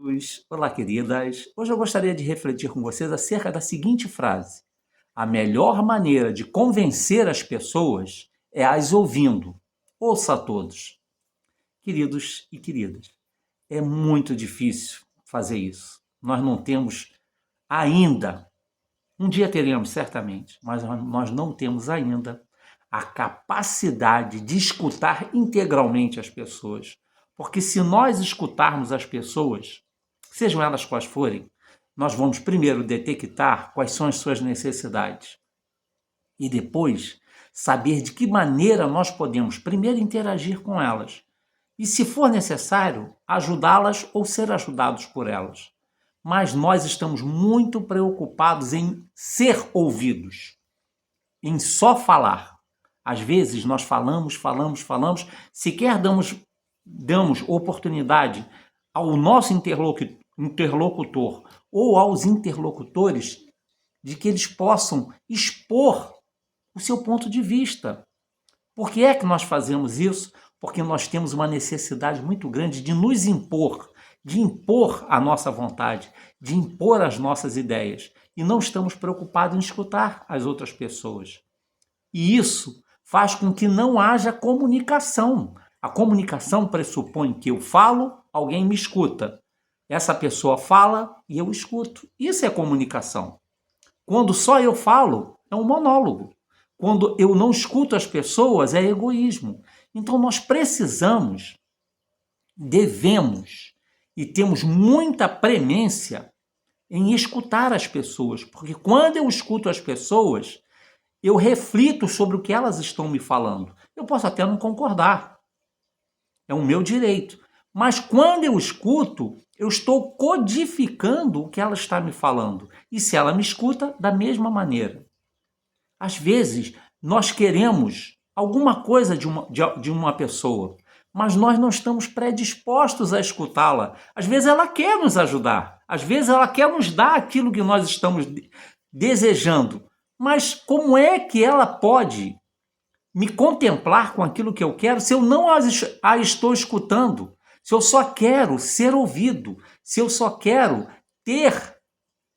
queridos! Olá, queridas! Hoje eu gostaria de refletir com vocês acerca da seguinte frase: a melhor maneira de convencer as pessoas é as ouvindo. Ouça a todos. Queridos e queridas, é muito difícil fazer isso. Nós não temos ainda, um dia teremos certamente, mas nós não temos ainda a capacidade de escutar integralmente as pessoas. Porque se nós escutarmos as pessoas, sejam elas quais forem, nós vamos primeiro detectar quais são as suas necessidades e depois saber de que maneira nós podemos primeiro interagir com elas e, se for necessário, ajudá-las ou ser ajudados por elas. Mas nós estamos muito preocupados em ser ouvidos, em só falar. Às vezes nós falamos, sequer damos oportunidade ao nosso interlocutor ou aos interlocutores de que eles possam expor o seu ponto de vista. Por que é que nós fazemos isso? Porque nós temos uma necessidade muito grande de nos impor, de impor a nossa vontade, de impor as nossas ideias. E não estamos preocupados em escutar as outras pessoas. E isso faz com que não haja comunicação. A comunicação pressupõe que eu falo, alguém me escuta. Essa pessoa fala e eu escuto. Isso é comunicação. Quando só eu falo, é um monólogo. Quando eu não escuto as pessoas, é egoísmo. Então nós precisamos, devemos e temos muita premência em escutar as pessoas. Porque quando eu escuto as pessoas, eu reflito sobre o que elas estão me falando. Eu posso até não concordar. É o meu direito. Mas quando eu escuto, eu estou codificando o que ela está me falando. E se ela me escuta, da mesma maneira. Às vezes, nós queremos alguma coisa de uma pessoa, mas nós não estamos predispostos a escutá-la. Às vezes ela quer nos ajudar. Às vezes ela quer nos dar aquilo que nós estamos desejando. Mas como é que ela pode me contemplar com aquilo que eu quero se eu não a estou escutando? Se eu só quero ser ouvido, se eu só quero ter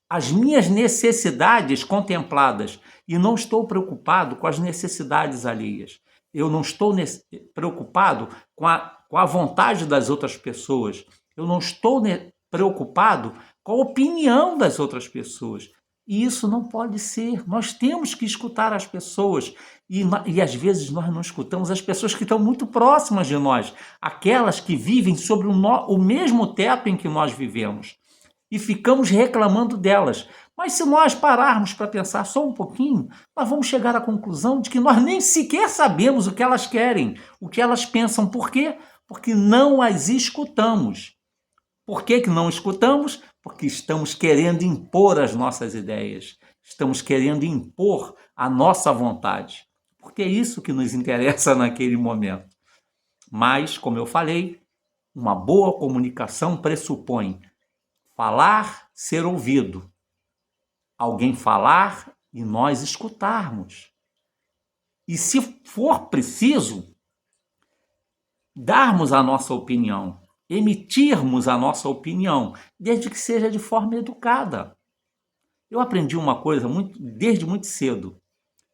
as minhas necessidades contempladas e não estou preocupado com as necessidades alheias. Eu não estou preocupado com a vontade das outras pessoas. Eu não estou preocupado com a opinião das outras pessoas. E isso não pode ser. Nós temos que escutar as pessoas. E às vezes nós não escutamos as pessoas que estão muito próximas de nós. Aquelas que vivem sobre o mesmo teto em que nós vivemos. E ficamos reclamando delas. Mas se nós pararmos para pensar só um pouquinho, nós vamos chegar à conclusão de que nós nem sequer sabemos o que elas querem, o que elas pensam. Por quê? Porque não as escutamos. Por que não escutamos? Porque estamos querendo impor as nossas ideias. Estamos querendo impor a nossa vontade. Porque é isso que nos interessa naquele momento. Mas, como eu falei, uma boa comunicação pressupõe falar, ser ouvido. Alguém falar e nós escutarmos. E se for preciso, darmos a nossa opinião, emitirmos a nossa opinião, desde que seja de forma educada. Eu aprendi uma coisa desde muito cedo.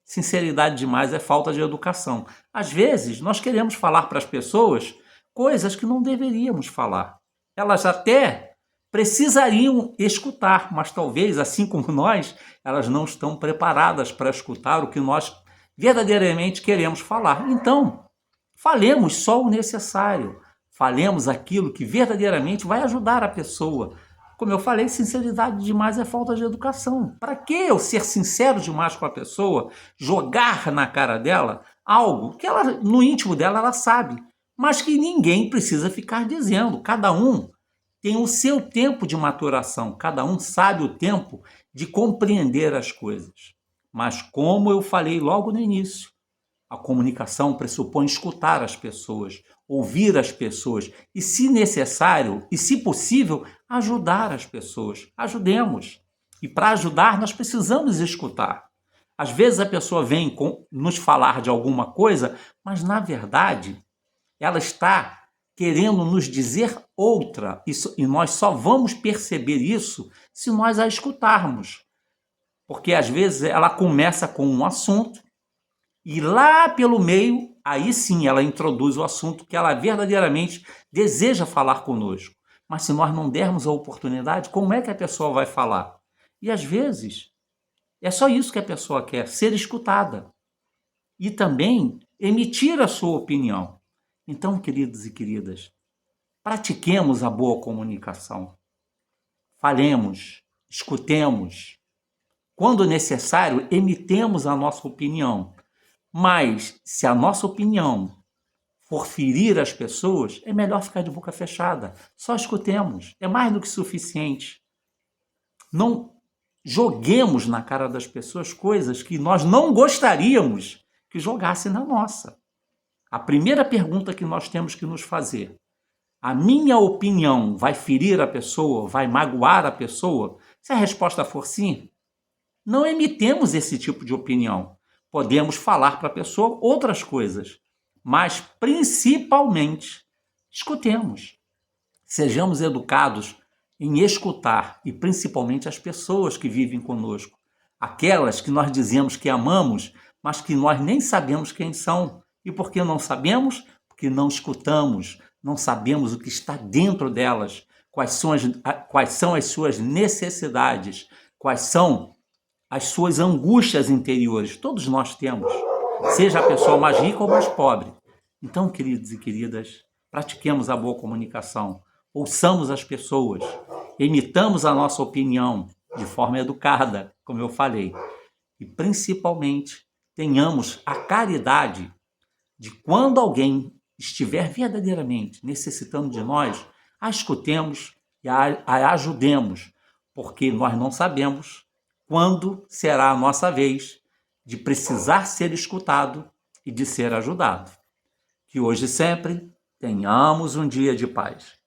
Sinceridade demais é falta de educação. Às vezes, nós queremos falar para as pessoas coisas que não deveríamos falar. Elas até precisariam escutar, mas talvez, assim como nós, elas não estão preparadas para escutar o que nós verdadeiramente queremos falar. Então, falemos só o necessário. Falemos aquilo que verdadeiramente vai ajudar a pessoa. Como eu falei, sinceridade demais é falta de educação. Para que eu ser sincero demais com a pessoa, jogar na cara dela algo que ela, no íntimo dela, ela sabe, mas que ninguém precisa ficar dizendo. Cada um tem o seu tempo de maturação, cada um sabe o tempo de compreender as coisas. Mas como eu falei logo no início, a comunicação pressupõe escutar as pessoas, ouvir as pessoas e, se necessário e se possível, ajudar as pessoas. Ajudemos. E para ajudar, nós precisamos escutar. Às vezes a pessoa vem nos falar de alguma coisa, mas na verdade ela está querendo nos dizer outra, e nós só vamos perceber isso se nós a escutarmos. Porque às vezes ela começa com um assunto e lá pelo meio, aí sim ela introduz o assunto que ela verdadeiramente deseja falar conosco. Mas se nós não dermos a oportunidade, como é que a pessoa vai falar? E às vezes é só isso que a pessoa quer, ser escutada. E também emitir a sua opinião. Então, queridos e queridas, pratiquemos a boa comunicação. Falemos, escutemos. Quando necessário, emitemos a nossa opinião. Mas, se a nossa opinião for ferir as pessoas, é melhor ficar de boca fechada. Só escutemos. É mais do que suficiente. Não joguemos na cara das pessoas coisas que nós não gostaríamos que jogassem na nossa. A primeira pergunta que nós temos que nos fazer: a minha opinião vai ferir a pessoa, vai magoar a pessoa? Se a resposta for sim, não emitemos esse tipo de opinião. Podemos falar para a pessoa outras coisas, mas principalmente escutemos. Sejamos educados em escutar, e principalmente as pessoas que vivem conosco, aquelas que nós dizemos que amamos, mas que nós nem sabemos quem são. E por que não sabemos? Porque não escutamos, não sabemos o que está dentro delas, quais são as suas necessidades, quais são as suas angústias interiores. Todos nós temos, seja a pessoa mais rica ou mais pobre. Então, queridos e queridas, pratiquemos a boa comunicação, ouçamos as pessoas, emitamos a nossa opinião de forma educada, como eu falei, e principalmente tenhamos a caridade de quando alguém estiver verdadeiramente necessitando de nós, a escutemos e a ajudemos, porque nós não sabemos quando será a nossa vez de precisar ser escutado e de ser ajudado. Que hoje e sempre tenhamos um dia de paz.